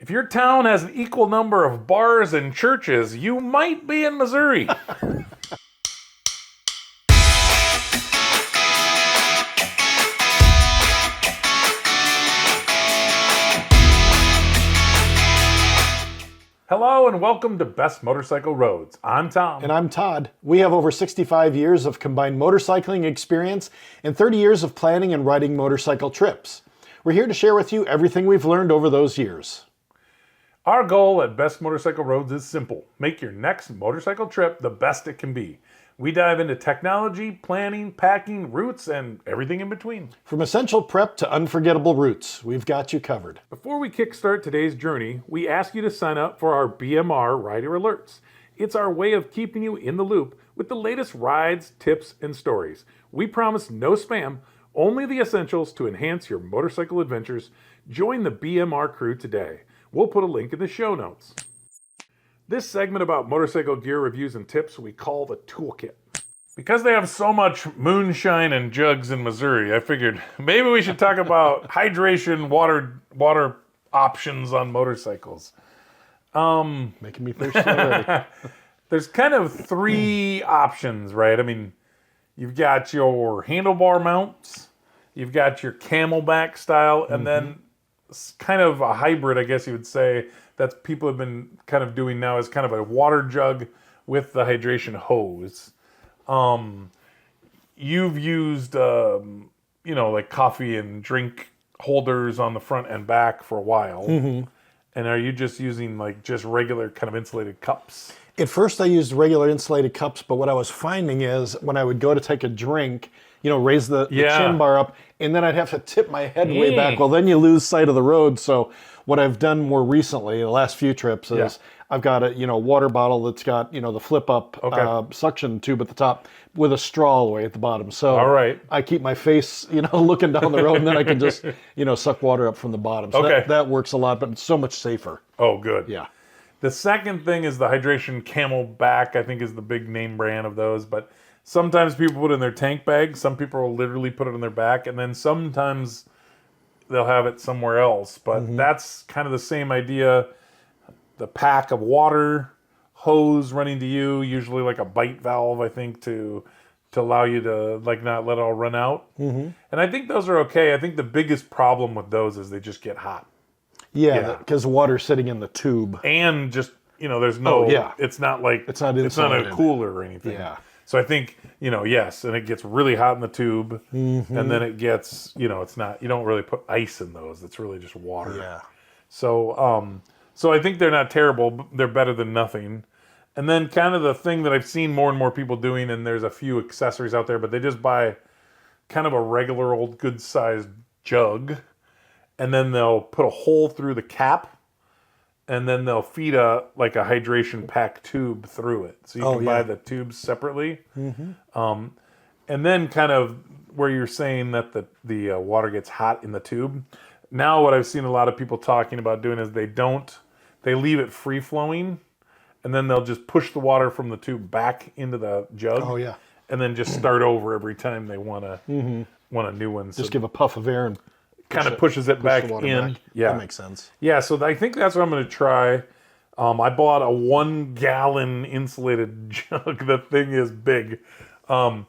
If your town has an equal number of bars and churches, you might be in Missouri. Hello and welcome to Best Motorcycle Roads. I'm Tom. And I'm Todd. We have over 65 years of combined motorcycling experience and 30 years of planning and riding motorcycle trips. We're here to share with you everything we've learned over those years. Our goal at Best Motorcycle Roads is simple. Make your next motorcycle trip the best it can be. We dive into technology, planning, packing, routes, and everything in between. From essential prep to unforgettable routes, we've got you covered. Before we kickstart today's journey, we ask you to sign up for our BMR Rider Alerts. It's our way of keeping you in the loop with the latest rides, tips, and stories. We promise no spam, only the essentials to enhance your motorcycle adventures. Join the BMR crew today. We'll put a link in the show notes. This segment about motorcycle gear reviews and tips we call the Toolkit. Because they have so much moonshine and jugs in Missouri, I figured maybe we should talk about hydration, water options on motorcycles. Making me thirsty already. There's kind of three options, right? I mean, you've got your handlebar mounts, you've got your camelback style, and then kind of a hybrid, I guess you would say, that people have been kind of doing now is kind of a water jug with the hydration hose. You've used, like coffee and drink holders on the front and back for a while. And are you just using like just regular kind of insulated cups? At first I used regular insulated cups, but what I was finding is when I would go to take a drink, raise the chin bar up, and then I'd have to tip my head way back. Well, then you lose sight of the road. So what I've done more recently, the last few trips, is I've got a water bottle that's got the flip up suction tube at the top with a straw all the way at the bottom. So I keep my face looking down the road, and then I can just suck water up from the bottom. So that works a lot, but it's so much safer. Oh, good. Yeah. The second thing is the Hydration Camelback, I think is the big name brand of those, but sometimes people put it in their tank bag. Some people will literally put it on their back, and then sometimes they'll have it somewhere else. But that's kind of the same idea. The pack of water, hose running to you, usually like a bite valve, I think, to allow you to like not let it all run out. And I think those are okay. I think the biggest problem with those is they just get hot. Yeah, because the water's sitting in the tube. And just, there's no, it's not like, it's not a cooler or anything. Yeah. So I think, yes, and it gets really hot in the tube, and then it gets, it's not, you don't really put ice in those. It's really just water. Yeah. So, so I think they're not terrible. But they're better than nothing. And then kind of the thing that I've seen more and more people doing, and there's a few accessories out there, but they just buy kind of a regular old good-sized jug, and then they'll put a hole through the cap, and then they'll feed a hydration pack tube through it. So you can buy the tubes separately. And then kind of where you're saying that the water gets hot in the tube. Now what I've seen a lot of people talking about doing is they leave it free flowing, and then they'll just push the water from the tube back into the jug. Oh yeah. And then just start over every time they want a new one. Just give a puff of air and kind of pushes it back in. Back. Yeah, that makes sense. Yeah, so I think that's what I'm going to try. I bought a 1 gallon insulated jug. The thing is big. And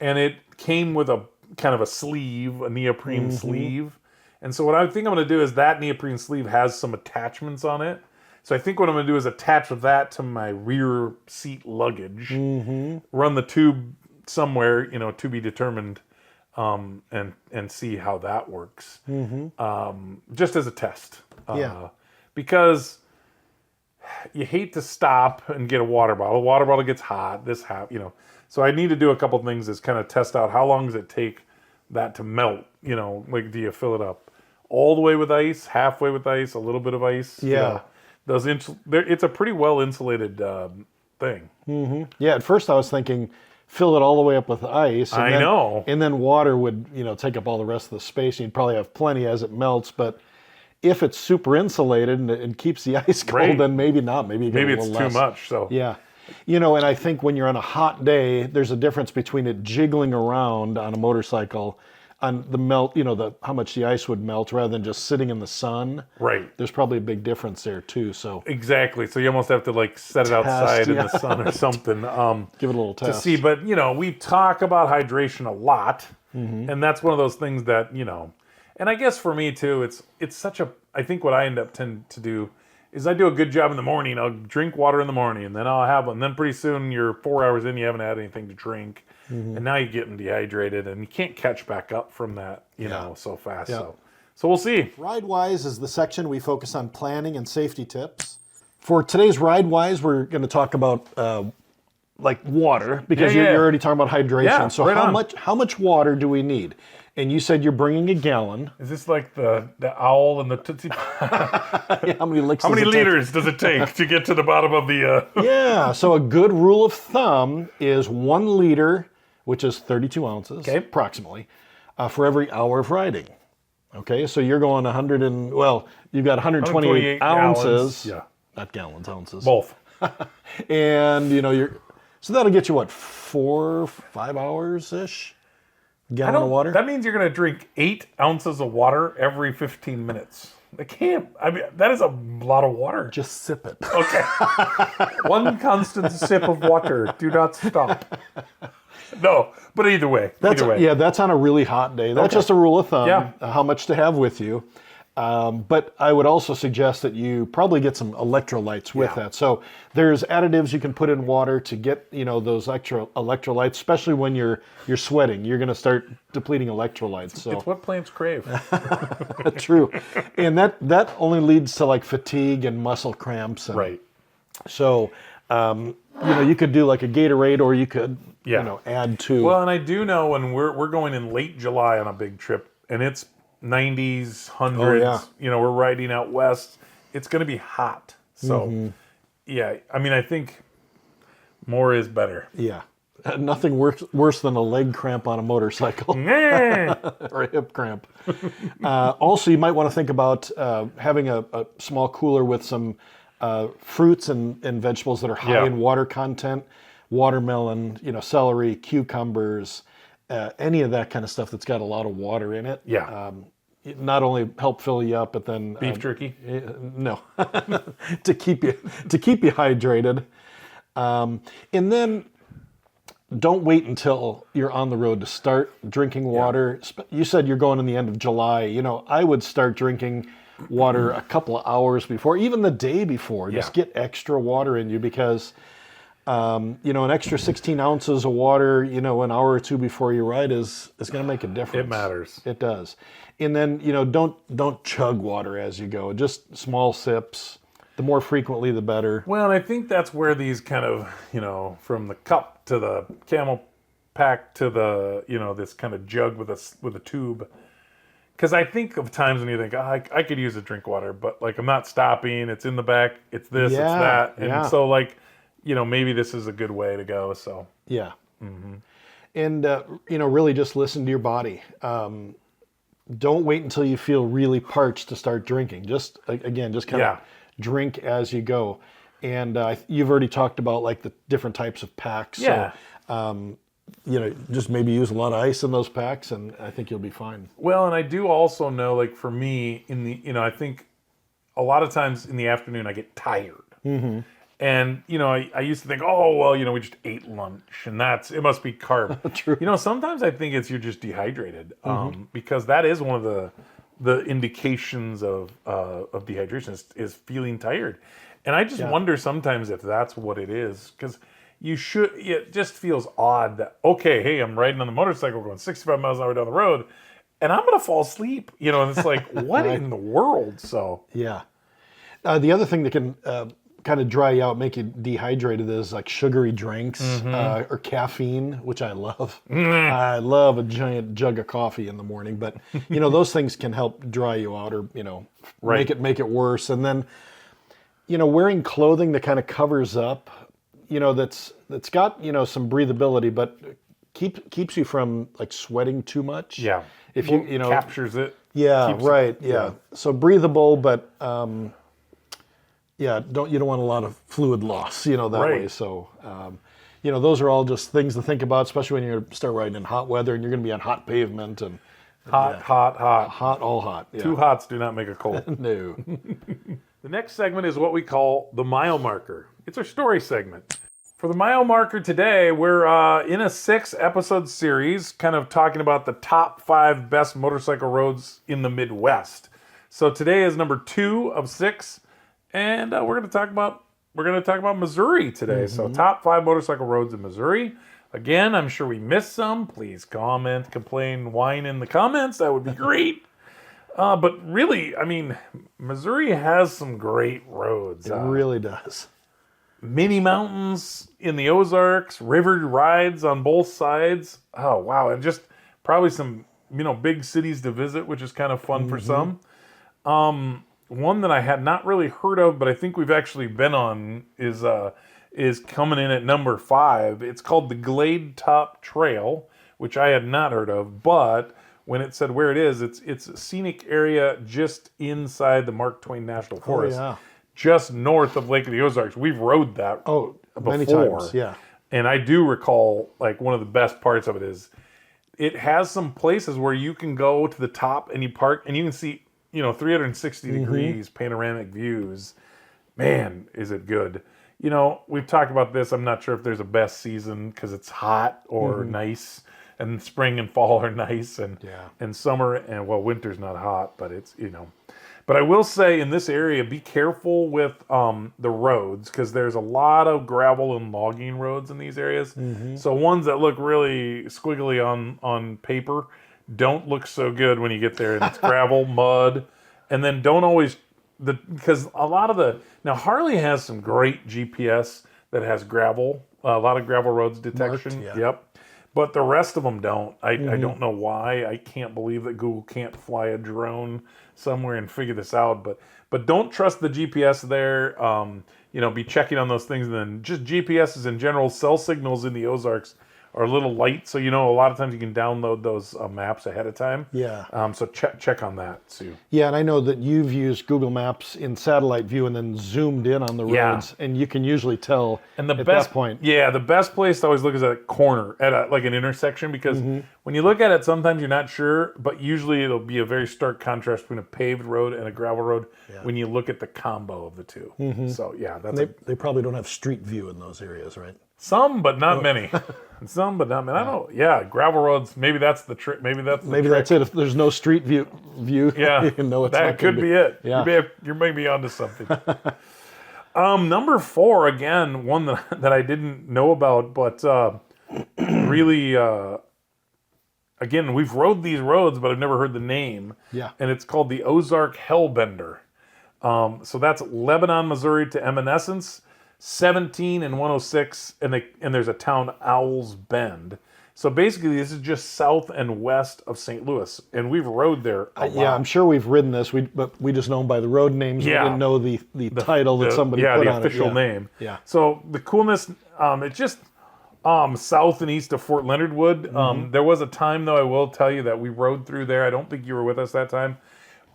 it came with a kind of a sleeve, a neoprene sleeve. And so what I think I'm going to do is that neoprene sleeve has some attachments on it. So I think what I'm going to do is attach that to my rear seat luggage, run the tube somewhere, to be determined, and see how that works. Just as a test. Because you hate to stop and get a water bottle. A water bottle gets hot. So I need to do a couple things is kind of test out how long does it take that to melt. Like do you fill it up all the way with ice, halfway with ice, a little bit of ice? Yeah. It's a pretty well insulated thing. Yeah, at first I was thinking fill it all the way up with ice. And and then water would, take up all the rest of the space. You'd probably have plenty as it melts, but if it's super insulated and keeps the ice cold, then maybe not. Maybe it's too much. So yeah. And I think when you're on a hot day, there's a difference between it jiggling around on a motorcycle on the melt, how much the ice would melt rather than just sitting in the sun. Right. There's probably a big difference there too. So exactly. So you almost have to like set it outside in the sun or something. Give it a little test. To see, but we talk about hydration a lot, and that's one of those things that and I guess for me too, it's such a. I think what I tend to do is I do a good job in the morning. I'll drink water in the morning, and then I'll have one. And then pretty soon you're 4 hours in, you haven't had anything to drink, and now you're getting dehydrated, and you can't catch back up from that, so fast. Yeah. So we'll see. RideWise is the section we focus on planning and safety tips. For today's RideWise, we're going to talk about like water, because you're already talking about hydration. Yeah, so right how much water do we need? And you said you're bringing a gallon. Is this like the owl and the Tootsie? How many licks? How many liters does it take to get to the bottom of the? Yeah. So a good rule of thumb is 1 liter, which is 32 ounces, approximately, for every hour of riding. Okay. So you're going you've got 128 ounces. Yeah. Not gallons, ounces. Both. And so that'll get you what, 4, 5 hours ish. Gallon of water? That means you're going to drink 8 ounces of water every 15 minutes. That is a lot of water. Just sip it. Okay. 1 constant sip of water. Do not stop. No, but either way. Yeah, that's on a really hot day. That's just a rule of thumb, how much to have with you. But I would also suggest that you probably get some electrolytes with that. So there's additives you can put in water to get those extra electrolytes, especially when you're sweating. You're going to start depleting electrolytes. So it's what plants crave. True, and that only leads to like fatigue and muscle cramps. Right. So you could do like a Gatorade, or you could add to. Well, and I do know when we're going in late July on a big trip, and it's 90s, 100s, we're riding out west. It's going to be hot. So, I think more is better. Yeah. Nothing worse than a leg cramp on a motorcycle. Or a hip cramp. Also, you might want to think about having a small cooler with some fruits and vegetables that are high in water content. Watermelon, celery, cucumbers, any of that kind of stuff that's got a lot of water in it. Yeah. Not only help fill you up, but then beef jerky. No, to keep you hydrated. And then don't wait until you're on the road to start drinking water. You said you're going in the end of July. I would start drinking water a couple of hours before, even the day before. Just get extra water in you, because an extra 16 ounces of water, an hour or two before you ride is going to make a difference. It matters. It does. And then, don't chug water as you go. Just small sips. The more frequently, the better. Well, and I think that's where these kind of, from the cup to the camel pack to the, this kind of jug with a tube. Because I think of times when you think, I could use a drink water, but like I'm not stopping. It's in the back. It's this, it's that. And so like, maybe this is a good way to go. So yeah, and really just listen to your body. Don't wait until you feel really parched to start drinking. Just kind of drink as you go. And you've already talked about like the different types of packs. Yeah. So, just maybe use a lot of ice in those packs, and I think you'll be fine. Well, and I do also know, like for me, I think a lot of times in the afternoon I get tired. Mm-hmm. And, I used to think, we just ate lunch and it must be carb. True. Sometimes I think you're just dehydrated, because that is one of the indications of dehydration is feeling tired. And I just wonder sometimes if that's what it is, because it just feels odd that, okay, hey, I'm riding on the motorcycle going 65 miles an hour down the road and I'm going to fall asleep, and it's like, what in the world? So, yeah. The other thing that can, kind of dry you out, make you dehydrated, is like sugary drinks, or caffeine, which I love. I love a giant jug of coffee in the morning, but those things can help dry you out, or make it worse. And then wearing clothing that kind of covers up, that's got some breathability, but keeps you from like sweating too much. Yeah, if you captures it. Yeah, right. Yeah, so breathable, but you don't want a lot of fluid loss, that way. So, those are all just things to think about, especially when you're going to start riding in hot weather and you're going to be on hot pavement, and Hot, hot, hot. Hot, all hot. Yeah. Two hots do not make a cold. No. The next segment is what we call the mile marker. It's our story segment. For the mile marker today, we're in a 6-episode series, kind of talking about the top 5 best motorcycle roads in the Midwest. So today is number 2 of 6, and we're going to talk about Missouri today. So top 5 motorcycle roads in Missouri. Again, I'm sure we missed some. Please comment, complain, whine in the comments. That would be great. But really, I mean, Missouri has some great roads. It really does. Mini mountains in the Ozarks, river rides on both sides. Oh, wow. And just probably some, big cities to visit, which is kind of fun for some. One that I had not really heard of, but I think we've actually been on is coming in at number 5. It's called the Glade Top Trail, which I had not heard of, but when it said where it is, it's a scenic area just inside the Mark Twain National Forest. Oh, yeah. Just north of Lake of the Ozarks. We've rode that before. Many times, yeah. And I do recall, like, one of the best parts of it is it has some places where you can go to the top and you park and you can see, 360 degrees panoramic views. Man, is it good. We've talked about this. I'm not sure if there's a best season because it's hot or nice, and spring and fall are nice, and summer and winter's not hot, but it's But I will say in this area, be careful with the roads because there's a lot of gravel and logging roads in these areas. So ones that look really squiggly on paper don't look so good when you get there, and it's gravel, mud, and then don't always because a lot of now Harley has some great GPS that has gravel, a lot of gravel roads detection. Marked, Yep. But the rest of them don't. I don't know why. I can't believe that Google can't fly a drone somewhere and figure this out. But don't trust the GPS there. Be checking on those things. And then just GPSs in general, cell signals in the Ozarks are a little light. So, a lot of times you can download those maps ahead of time. Yeah. So check on that too. Yeah, and I know that you've used Google Maps in satellite view and then zoomed in on the roads, and you can usually tell at that point. Yeah, the best place to always look is at a corner, at an intersection, because when you look at it, sometimes you're not sure, but usually it'll be a very stark contrast between a paved road and a gravel road when you look at the combo of the two. So yeah, they probably don't have street view in those areas, right? Some, but not many. Some, but not many. I don't know. Yeah, gravel roads. Maybe that's the trick. Maybe that's it. If there's no street view, yeah, you know it's that could be it. Yeah, you may be onto something. Number 4, again, one that I didn't know about, but really, again, we've rode these roads, but I've never heard the name. Yeah, and it's called the Ozark Hellbender. So that's Lebanon, Missouri to Evanescence. 17 and 106, and there's a town, Owls Bend. So basically, this is just south and west of St. Louis, and we've rode there a lot. Yeah, I'm sure we've ridden this, but we just know them by the road names. Yeah. We didn't know the title that somebody put on it. Yeah, the official name. Yeah. So the coolness, it's just south and east of Fort Leonard Wood. There was a time, though, I will tell you, that we rode through there. I don't think you were with us that time.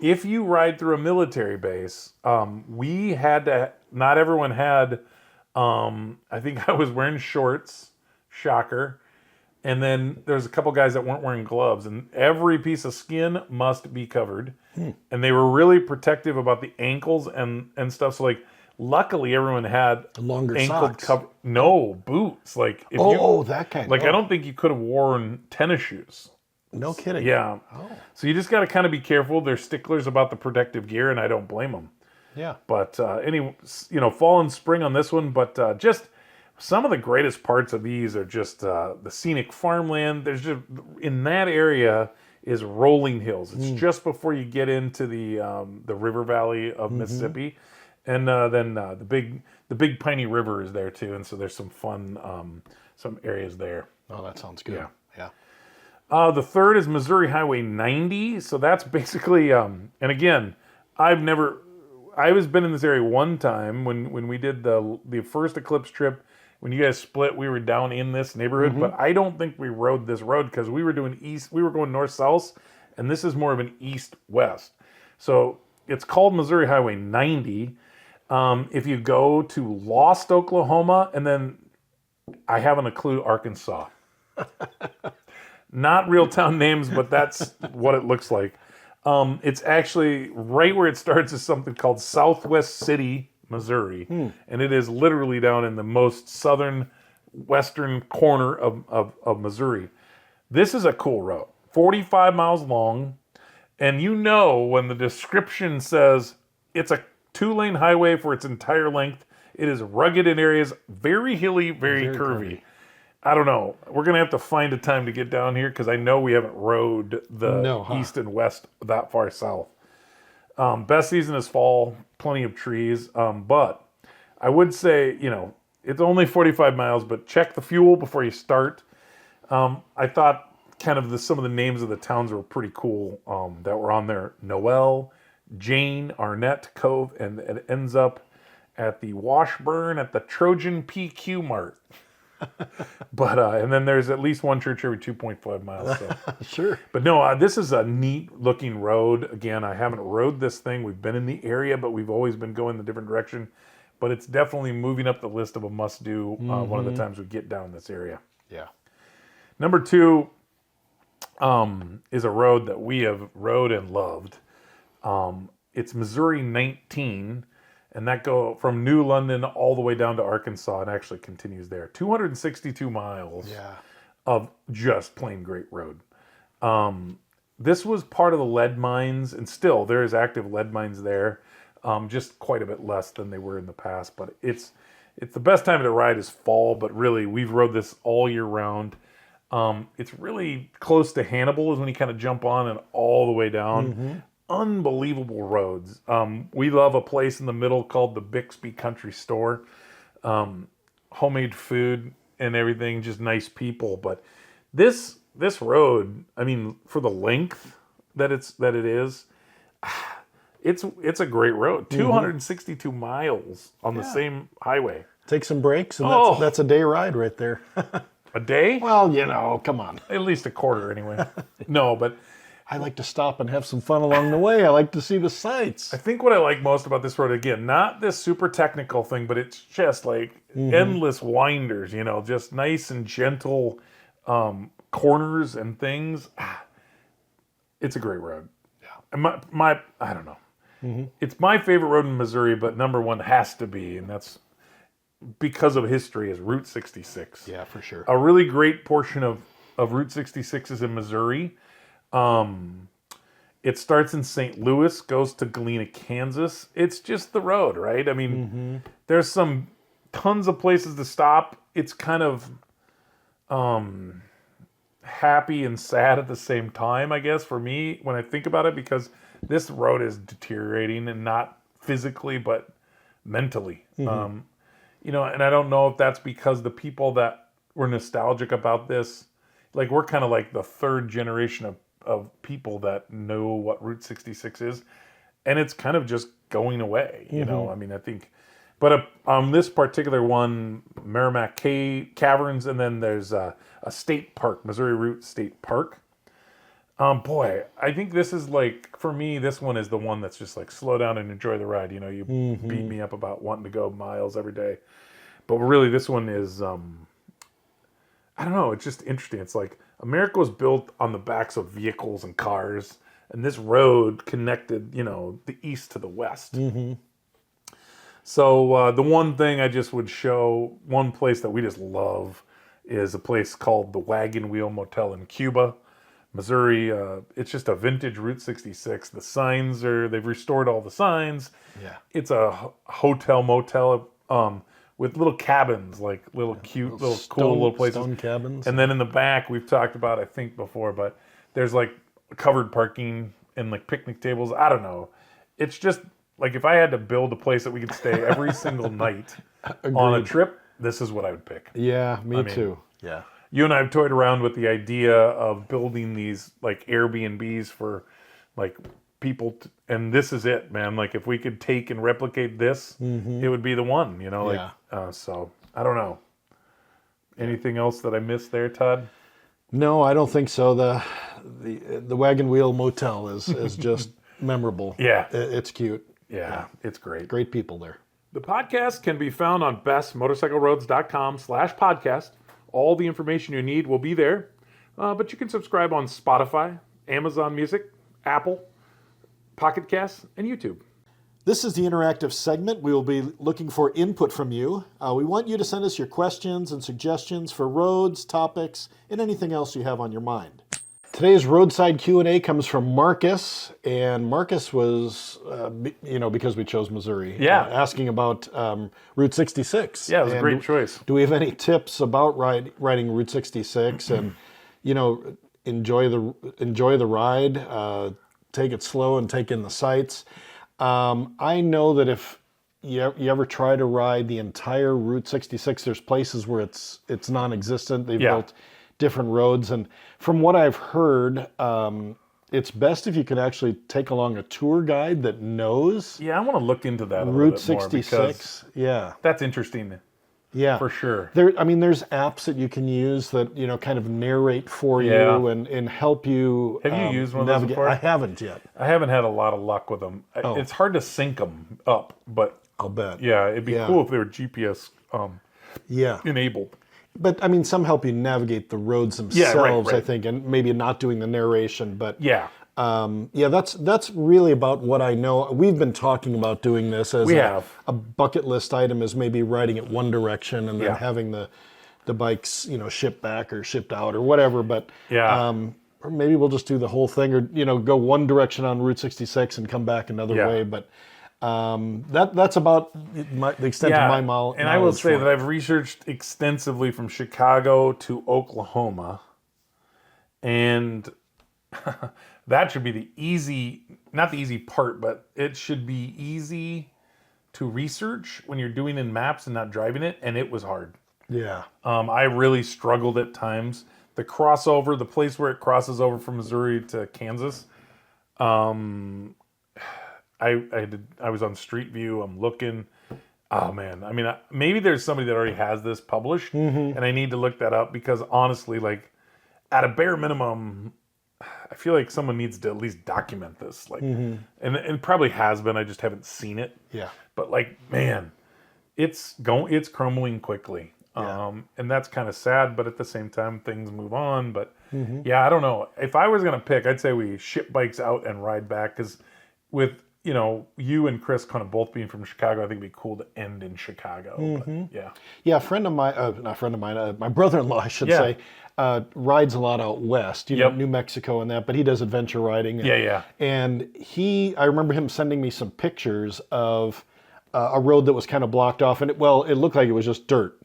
If you ride through a military base, we had to, not everyone had, I think I was wearing shorts, shocker, and then there's a couple guys that weren't wearing gloves, and every piece of skin must be covered. And they were really protective about the ankles and stuff. So, like, luckily everyone had longer ankle socks. No, boots. Like, if that kind. Like, I don't think you could have worn tennis shoes. No kidding. Yeah. So you just got to kind of be careful. They're sticklers about the protective gear, and I don't blame them. Yeah. But fall and spring on this one. But just some of the greatest parts of these are just the scenic farmland. There's just, in that area is rolling hills. It's just before you get into the river valley of Mississippi, and then the big Piney River is there too. And so there's some fun some areas there. Oh, that sounds good. Yeah. The third is Missouri Highway 90. So that's basically, and again, I was been in this area one time when we did the first Eclipse trip. When you guys split, we were down in this neighborhood, but I don't think we rode this road because we were going north-south, and this is more of an east-west. So it's called Missouri Highway 90. If you go to Lost, Oklahoma, and then I haven't a clue, Arkansas. Not real town names, but that's what it looks like. It's actually right where it starts is something called Southwest City, Missouri. And it is literally down in the most southern western corner of Missouri. This is a cool road. 45 miles long. And you know when the description says it's a 2-lane highway for its entire length, it is rugged in areas, very hilly, very curvy. I don't know. We're going to have to find a time to get down here because I know we haven't rode the east and west that far south. Best season is fall, plenty of trees. But I would say, it's only 45 miles, but check the fuel before you start. I thought kind of some of the names of the towns were pretty cool that were on there. Noel, Jane, Arnett, Cove, and it ends up at the Washburn at the Trojan PQ Mart. But and then there's at least one church every 2.5 miles. So. Sure. But no, this is a neat looking road. Again, I haven't rode this thing. We've been in the area, but we've always been going the different direction. But it's definitely moving up the list of a must do one of the times we get down this area. Yeah. Number 2 is a road that we have rode and loved. It's Missouri 19. And that go from New London all the way down to Arkansas and actually continues there. 262 miles of just plain great road. This was part of the lead mines, and still there is active lead mines there, just quite a bit less than they were in the past. But it's the best time to ride is fall, but really we've rode this all year round. It's really close to Hannibal is when you kind of jump on and all the way down. Unbelievable roads. We love a place in the middle called the Bixby Country Store. Homemade food and everything, just nice people. But this road, I mean, for the length that it is, it's a great road. 262 miles on the same highway. Take some breaks, and that's a day ride right there. A day? Well, come on. At least a quarter anyway. No, but I like to stop and have some fun along the way. I like to see the sights. I think what I like most about this road, again, not this super technical thing, but it's just like endless winders, just nice and gentle corners and things. It's a great road. Yeah. And I don't know. It's my favorite road in Missouri, but number 1 has to be, and that's because of history, is Route 66. Yeah, for sure. A really great portion of Route 66 is in Missouri. It starts in St. Louis, goes to Galena, Kansas. It's just the road, right? I mean, there's tons of places to stop. It's kind of happy and sad at the same time, I guess, for me when I think about it, because this road is deteriorating, and not physically, but mentally. And I don't know if that's because the people that were nostalgic about this, like we're kind of like the third generation of people that know what Route 66 is, and it's kind of just going away, I mean, I think, but on this particular one, Merrimack Caverns, and then there's a state park, Missouri Route State Park. Boy, I think this is like, for me, this one is the one that's just like slow down and enjoy the ride. You beat me up about wanting to go miles every day, but really this one is, I don't know, it's just interesting. It's like America was built on the backs of vehicles and cars, and this road connected, the east to the west. So the one thing I just would show, one place that we just love is a place called the Wagon Wheel Motel in Cuba, Missouri. It's just a vintage Route 66. The signs they've restored all the signs. Yeah. It's a hotel motel with little cabins, like little cute, little cool little places. Stone cabins. And then in the back, we've talked about, I think before, but there's like covered parking and like picnic tables. I don't know. It's just like if I had to build a place that we could stay every single night on a trip, this is what I would pick. Yeah, me too. Yeah. You and I have toyed around with the idea of building these like Airbnbs for like people, and this is it, man. Like if we could take and replicate this, it would be the one, so I don't know. Anything else that I missed there, Todd? No, I don't think so. The Wagon Wheel Motel is just memorable. Yeah. It's cute. Yeah, it's great. Great people there. The podcast can be found on bestmotorcycleroads.com/podcast. All the information you need will be there. But you can subscribe on Spotify, Amazon Music, Apple, Pocket Casts, and YouTube. This is the interactive segment. We will be looking for input from you. We want you to send us your questions and suggestions for roads, topics, and anything else you have on your mind. Today's Roadside Q&A comes from Marcus, and Marcus was, because we chose Missouri, asking about Route 66. Yeah, it was a great choice. Do we have any tips about riding Route 66 and, enjoy the ride, take it slow and take in the sights? I know that if you ever try to ride the entire Route 66, there's places where it's non-existent. They've built different roads, and from what I've heard, it's best if you could actually take along a tour guide that knows. Yeah, I want to look into that a Route little bit 66. Yeah, that's interesting. Yeah, for sure. There's apps that you can use that kind of narrate for you and help you. Have you used one of those before? I haven't yet. I haven't had a lot of luck with them. It's hard to sync them up, but I'll bet. Yeah, it'd be cool if they were GPS enabled. But some help you navigate the roads themselves, right. I think, and maybe not doing the narration. But that's really about what I know. We've been talking about doing this as a bucket list item, is maybe riding it one direction and then having the bikes, shipped back or shipped out or whatever. But or maybe we'll just do the whole thing, or go one direction on Route 66 and come back another way. But that's about the extent of my knowledge. And I will say that I've researched extensively from Chicago to Oklahoma, and that should be not the easy part, but it should be easy to research when you're doing in maps and not driving it, and it was hard. Yeah. I really struggled at times. The crossover, the place where it crosses over from Missouri to Kansas, I was on Street View. I'm looking. Oh man, maybe there's somebody that already has this published, and I need to look that up, because honestly, at a bare minimum, I feel like someone needs to at least document this. And probably has been. I just haven't seen it. Yeah. But man, it's crumbling quickly. Yeah. And that's kind of sad. But at the same time, things move on. But I don't know. If I was gonna pick, I'd say we ship bikes out and ride back, because with you and Chris kind of both being from Chicago, I think it'd be cool to end in Chicago. But, a friend of mine, not a friend of mine, my brother-in-law, I should say, rides a lot out west, New Mexico and that, but he does adventure riding. And I remember him sending me some pictures of a road that was kind of blocked off, and it looked like it was just dirt,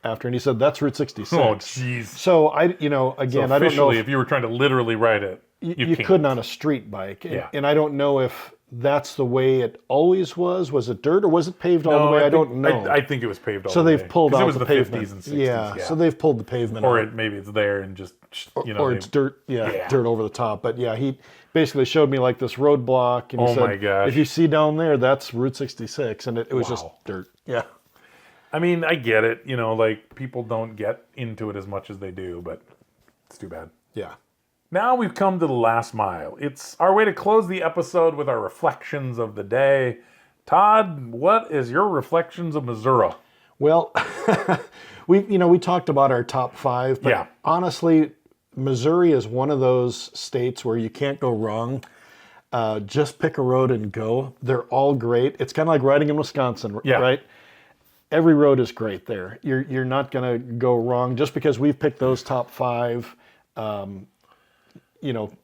after, and he said, that's Route 66. Oh, jeez. So again, I don't know if you were trying to literally ride it, you couldn't on a street bike. And I don't know if that's the way it always was. Was it dirt or was it paved all the way? I don't know. I think it was paved all the way. So they've pulled out it was the pavement. 50s and 60s. Yeah, so they've pulled the pavement or out. Maybe it's there and just, or it's dirt, dirt over the top. But he basically showed me this roadblock, and he said, my gosh. if you see down there, that's Route 66. And it was just dirt. Yeah. I get it. People don't get into it as much as they do, but it's too bad. Yeah. Now we've come to the last mile. It's our way to close the episode with our reflections of the day. Todd, what is your reflections of Missouri? Well, we talked about our top 5, but honestly, Missouri is one of those states where you can't go wrong. Just pick a road and go. They're all great. It's kind of like riding in Wisconsin, right? Every road is great there. You're not going to go wrong just because we've picked those top 5.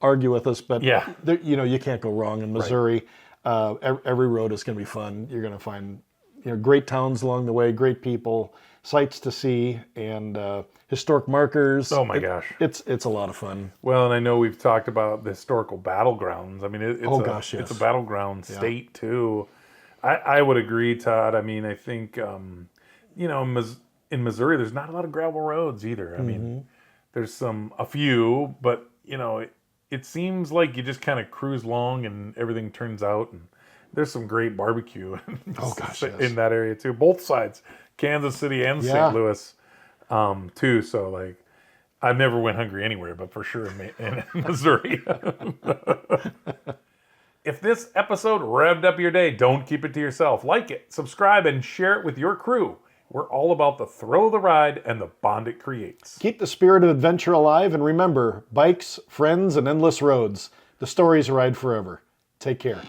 Argue with us, but you can't go wrong in Missouri. Right. Every road is going to be fun. You're going to find great towns along the way, great people, sights to see, and historic markers. Oh my gosh, it's a lot of fun. Well, and I know we've talked about the historical battlegrounds. It's a battleground state too. I would agree, Todd. I think in Missouri, there's not a lot of gravel roads either. There's a few, but it seems like you just kind of cruise along and everything turns out. And there's some great barbecue in that area too. Both sides, Kansas City and St. Louis, too. So I never went hungry anywhere, but for sure in Missouri. If this episode revved up your day, don't keep it to yourself. Like it, subscribe, and share it with your crew. We're all about the thrill of the ride and the bond it creates. Keep the spirit of adventure alive, and remember, bikes, friends, and endless roads. The stories ride forever. Take care.